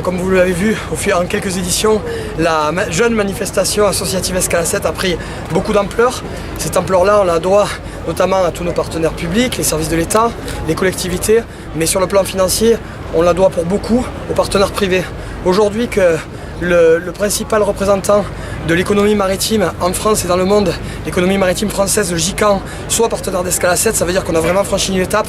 comme vous l'avez vu en quelques éditions, la jeune manifestation associative Escale 7 a pris beaucoup d'ampleur. Cette ampleur-là, on la doit notamment à tous nos partenaires publics, les services de l'État, les collectivités, mais sur le plan financier, on la doit pour beaucoup aux partenaires privés. Aujourd'hui, que le principal représentant de l'économie maritime en France et dans le monde, l'économie maritime française, le GICAN, soit partenaire d'Escale 7, ça veut dire qu'on a vraiment franchi une étape,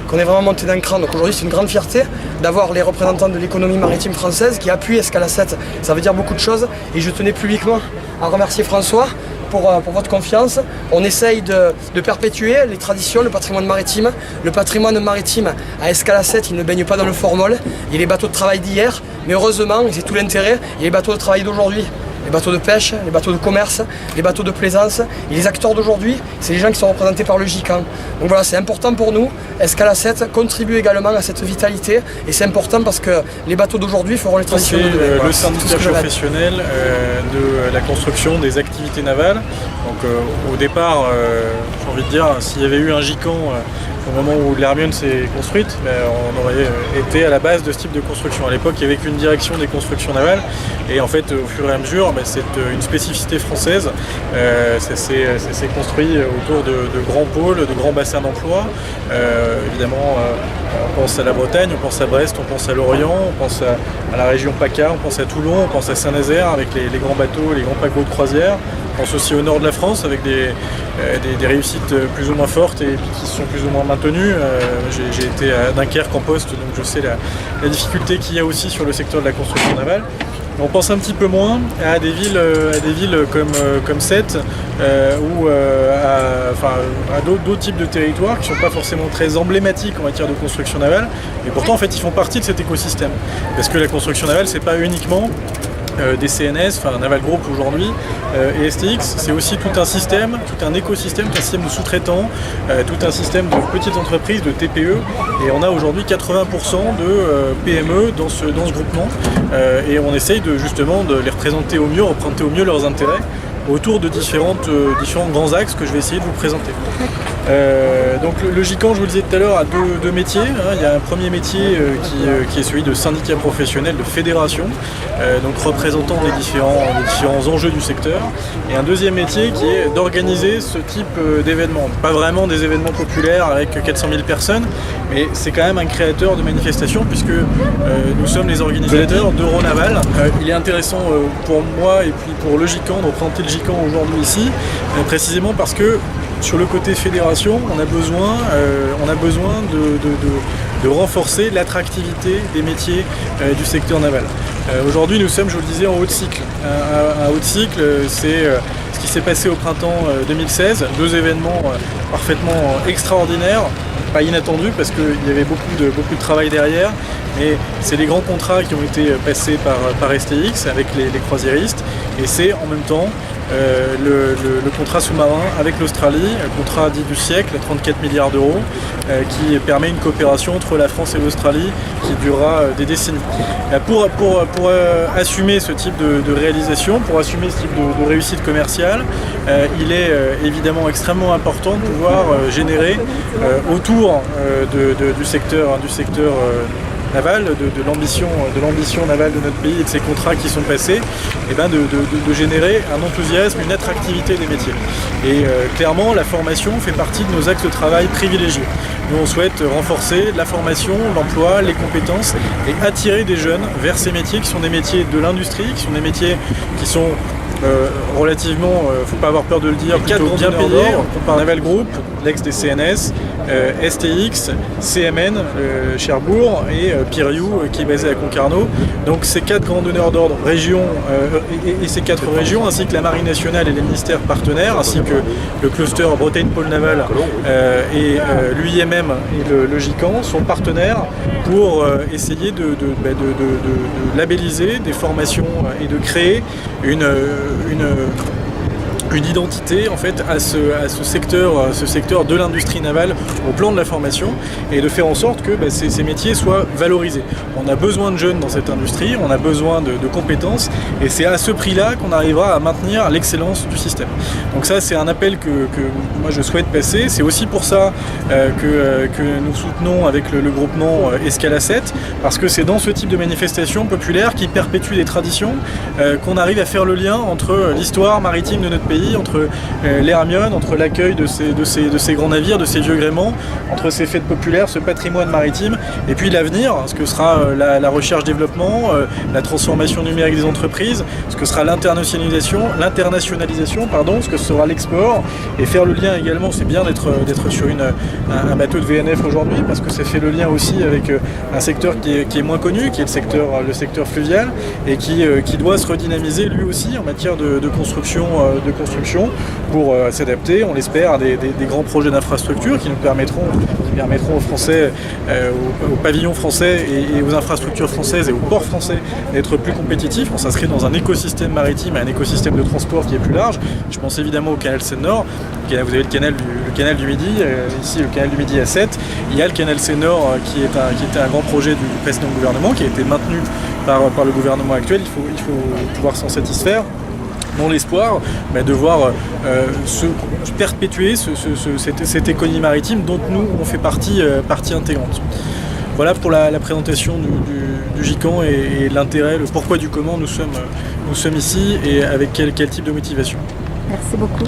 qu'on est vraiment monté d'un cran. Donc aujourd'hui, c'est une grande fierté d'avoir les représentants de l'économie maritime française qui appuient Escale 7. Ça veut dire beaucoup de choses et je tenais publiquement à remercier François pour votre confiance. On essaye de perpétuer les traditions, le patrimoine maritime. Le patrimoine maritime à Escale 7, il ne baigne pas dans le formol. Il y a les bateaux de travail d'hier, mais heureusement, et c'est tout l'intérêt, il y a les bateaux de travail d'aujourd'hui. Les bateaux de pêche, les bateaux de commerce, les bateaux de plaisance. Et les acteurs d'aujourd'hui, c'est les gens qui sont représentés par le GICAN. Donc voilà, c'est important pour nous. Escale 7 contribue également à cette vitalité. Et c'est important parce que les bateaux d'aujourd'hui feront les traditions de demain. Voilà, le syndicat professionnel de la construction des activités navales. Donc au départ, j'ai envie de dire, s'il y avait eu un GICAN au moment où l'Hermione s'est construite, on aurait été à la base de ce type de construction. À l'époque, il n'y avait qu'une direction des constructions navales. Et en fait, au fur et à mesure, c'est une spécificité française. Ça s'est construit autour de grands pôles, de grands bassins d'emploi. Évidemment, on pense à la Bretagne, on pense à Brest, on pense à Lorient, on pense à la région PACA, on pense à Toulon, on pense à Saint-Nazaire avec les grands bateaux, les grands paquebots de croisière. On pense aussi au nord de la France avec des réussites plus ou moins fortes et qui sont plus ou moins maintenues. J'ai été à Dunkerque en poste, donc je sais la difficulté qu'il y a aussi sur le secteur de la construction navale. On pense un petit peu moins à des villes comme Sète ou à d'autres types de territoires qui ne sont pas forcément très emblématiques en matière de construction navale. Et pourtant, en fait, ils font partie de cet écosystème. Parce que la construction navale, c'est pas uniquement des CNS, enfin Naval Group aujourd'hui, et STX, c'est aussi tout un système, tout un écosystème, tout un système de sous-traitants, tout un système de petites entreprises, de TPE, et on a aujourd'hui 80% de PME dans ce groupement, et on essaye justement de les représenter au mieux, représenter au mieux leurs intérêts, autour de différents grands axes que je vais essayer de vous présenter. Donc le GICAN, je vous le disais tout à l'heure, a deux métiers. Il y a un premier métier qui est celui de syndicat professionnel de fédération, donc représentant des différents enjeux du secteur, et un deuxième métier qui est d'organiser ce type d'événements. Pas vraiment des événements populaires avec 400 000 personnes, mais c'est quand même un créateur de manifestations puisque nous sommes les organisateurs d'Euronaval. Il est intéressant pour moi et puis pour le GICAN de représenter le GICAN aujourd'hui ici, précisément parce que sur le côté fédération, on a besoin de renforcer l'attractivité des métiers du secteur naval. Aujourd'hui, nous sommes, je vous le disais, en haut de cycle. Un haut de cycle, c'est ce qui s'est passé au printemps 2016, deux événements parfaitement extraordinaires, pas inattendus parce qu'il y avait beaucoup de travail derrière, mais c'est les grands contrats qui ont été passés par STX avec les croisiéristes, et c'est en même temps le contrat sous-marin avec l'Australie, le contrat dit du siècle, 34 milliards d'euros, qui permet une coopération entre la France et l'Australie qui durera des décennies. Pour assumer ce type de réalisation, pour assumer ce type de réussite commerciale, il est évidemment extrêmement important de pouvoir générer autour du secteur naval, de l'ambition navale de notre pays et de ces contrats qui sont passés, et de générer un enthousiasme, une attractivité des métiers. Et clairement, la formation fait partie de nos axes de travail privilégiés. Nous, on souhaite renforcer la formation, l'emploi, les compétences et attirer des jeunes vers ces métiers qui sont des métiers de l'industrie, qui sont des métiers qui sont relativement, faut pas avoir peur de le dire, plutôt bien payés. On parle Naval Group, l'ex des CNS, STX, CMN, Cherbourg et Piriou qui est basé à Concarneau. Donc ces quatre grands donneurs d'ordre, régions et ces quatre régions, ainsi que la Marine nationale et les ministères partenaires, ainsi que le cluster Bretagne Pôle Naval et l'UIMM et le GICAN sont partenaires pour essayer de labelliser des formations et de créer une identité en fait à ce secteur de l'industrie navale au plan de la formation et de faire en sorte que ces métiers soient valorisés. On a besoin de jeunes dans cette industrie, on a besoin de compétences et c'est à ce prix-là qu'on arrivera à maintenir l'excellence du système. Donc ça c'est un appel que moi je souhaite passer. C'est aussi pour ça que nous soutenons avec le groupement Escale A7 parce que c'est dans ce type de manifestation populaire qui perpétue des traditions qu'on arrive à faire le lien entre l'histoire maritime de notre pays, entre l'Hermione, entre l'accueil de ces grands navires, de ces vieux gréements, entre ces fêtes populaires, ce patrimoine maritime, et puis l'avenir, ce que sera la recherche-développement, la transformation numérique des entreprises, ce que sera l'internationalisation, ce que sera l'export, et faire le lien également, c'est bien d'être sur un bateau de VNF aujourd'hui, parce que ça fait le lien aussi avec un secteur qui est moins connu, qui est le secteur fluvial, et qui doit se redynamiser lui aussi en matière de construction pour s'adapter, on l'espère, à des grands projets d'infrastructures qui permettront aux Français, aux pavillons français et aux infrastructures françaises et aux ports français d'être plus compétitifs. On s'inscrit dans un écosystème maritime, un écosystème de transport qui est plus large. Je pense évidemment au canal Seine-Nord. Vous avez le canal du Midi, ici le canal du Midi A7. Il y a le canal Seine-Nord qui était un grand projet du précédent gouvernement qui a été maintenu par le gouvernement actuel. Il faut pouvoir s'en satisfaire, dans l'espoir de voir se perpétuer cette économie maritime dont nous on fait partie intégrante. Voilà pour la présentation du GICAN et l'intérêt, le pourquoi du comment nous sommes ici et avec quel type de motivation. Merci beaucoup.